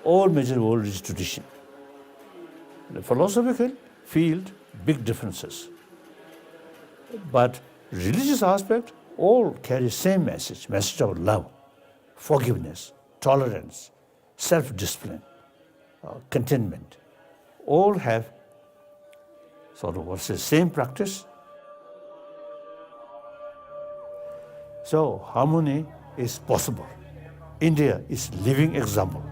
all major world religious tradition. The philosophical field, big differences. But religious aspect, all carry same message of love, forgiveness, tolerance, self-discipline, contentment. All have sort of same practice. So harmony is possible. India is living example.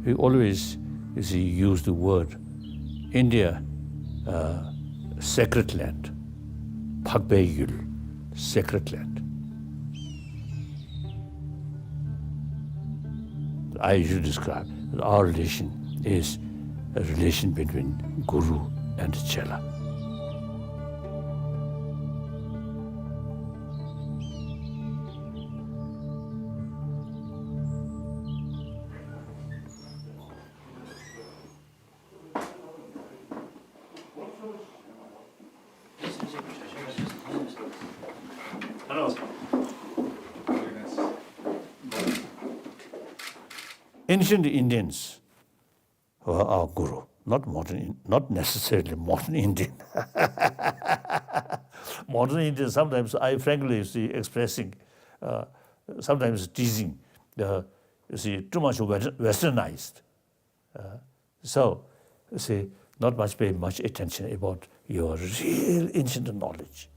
We always use the word India, sacred land, Bhagbeyul, sacred land. I usually describe that our relation is a relation between Guru and Chela. Ancient Indians were our guru, not necessarily modern Indian. Modern Indian, sometimes I frankly see expressing, sometimes teasing, too much westernized. So, not much pay much attention about your real ancient knowledge.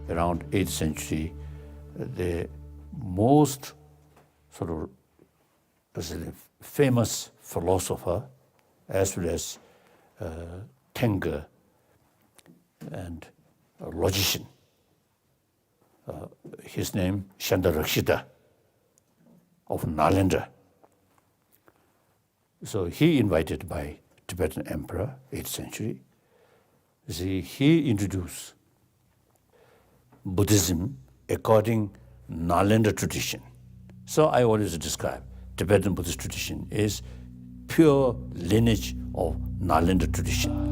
Around 8th century, the most sort of famous philosopher, as well as thinker and a logician, his name Chandarakshita of Nalanda. So he invited by Tibetan emperor, 8th century, he introduced Buddhism according Nalanda tradition. So I always describe Tibetan Buddhist tradition is pure lineage of Nalanda tradition.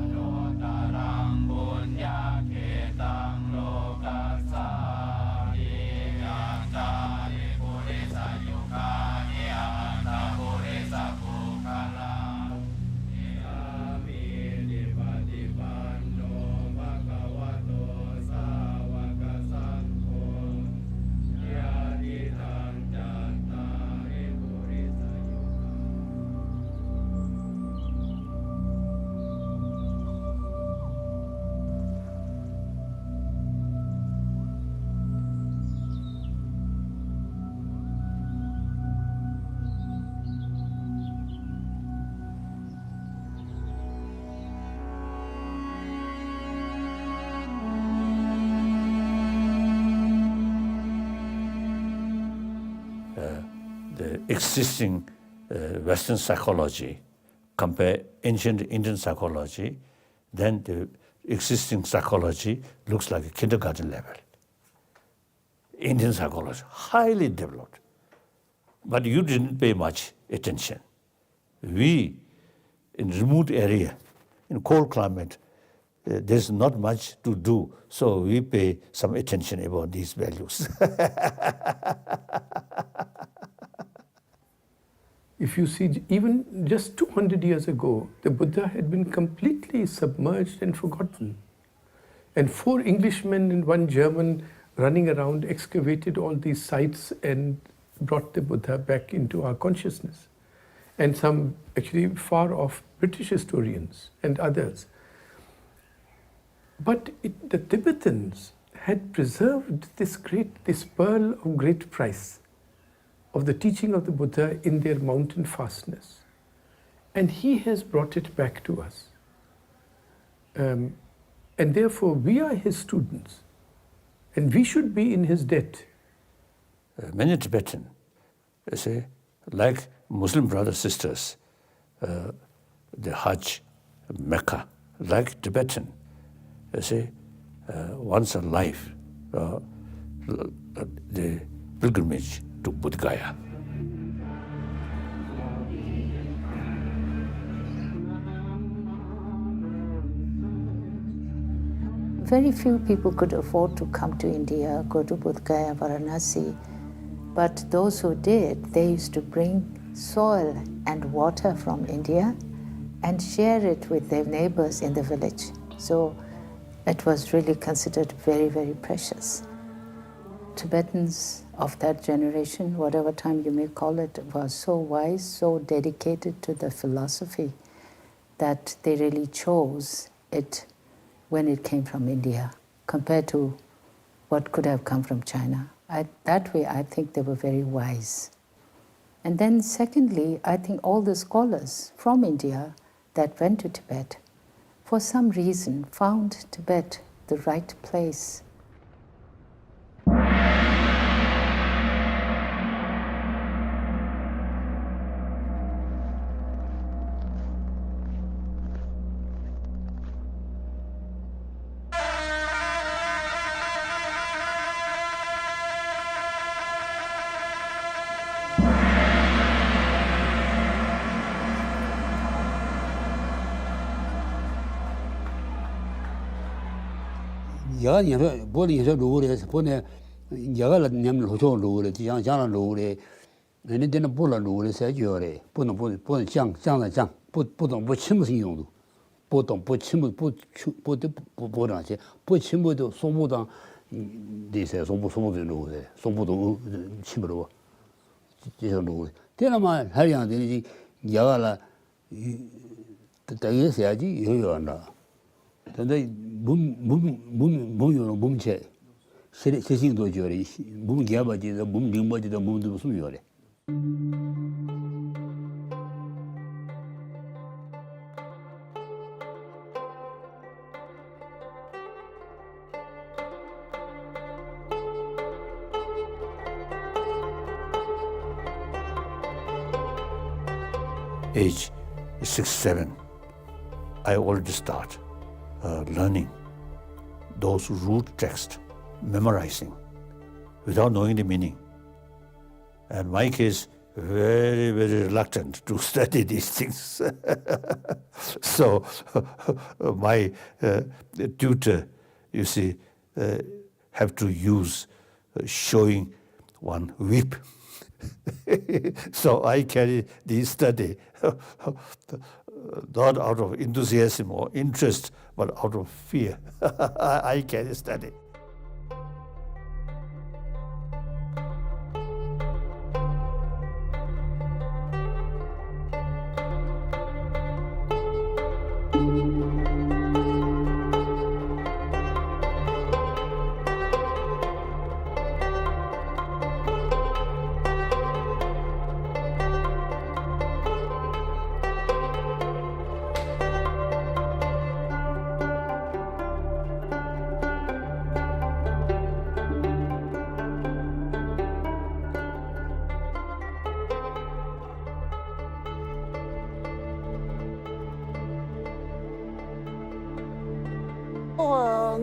The existing Western psychology, compare ancient Indian psychology, then the existing psychology looks like a kindergarten level. Indian psychology, highly developed. But you didn't pay much attention. We, in remote area, in cold climate, there's not much to do, so we pay some attention about these values. If you see, even just 200 years ago, the Buddha had been completely submerged and forgotten. And 4 Englishmen and 1 German running around excavated all these sites and brought the Buddha back into our consciousness. And some actually far off British historians and others. But the Tibetans had preserved this pearl of great price of the teaching of the Buddha in their mountain fastness. And he has brought it back to us. And therefore we are his students and we should be in his debt. Many Tibetans, like Muslim brothers, sisters, the Hajj, Mecca, like Tibetan. You see, once a life, the pilgrimage to Bodh Gaya. Very few people could afford to come to India, go to Bodh Gaya, Varanasi. But those who did, they used to bring soil and water from India and share it with their neighbors in the village. So it was really considered very, very precious. Tibetans of that generation, whatever time you may call it, were so wise, so dedicated to the philosophy that they really chose it when it came from India compared to what could have come from China. That way, I think they were very wise. And then secondly, I think all the scholars from India that went to Tibet, for some reason, found Tibet the right place. 야가 녀서 보리 녀서 로레스 보내 야가 냠 로조 로레 지장 장라 로레 내는 보라 로레 세죠레 보는 장不懂不亲不信用的不懂不亲不让些不亲不都送不当这些送不的路的送不都亲不了这些路的对了嘛还样的야가了等于下去有了근데 몸체 세신도 저리 몸 개바지도 몸 링바지도 몸도 무슨 요래 Age 6, 7, I already start learning those root texts, memorizing without knowing the meaning. And Mike is very, very reluctant to study these things. So my tutor, you see, have to use showing one whip. So I carry the study, not out of enthusiasm or interest, but out of fear. I carry study.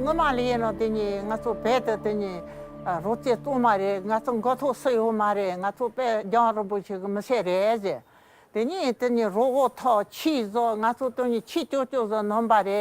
ngomalieno tini ngaso beta tini rote to mare ngaso goto sayo mare ngaso pe jaro buchi msereze tini rogo to chi zo ngaso tini chi to zo nombare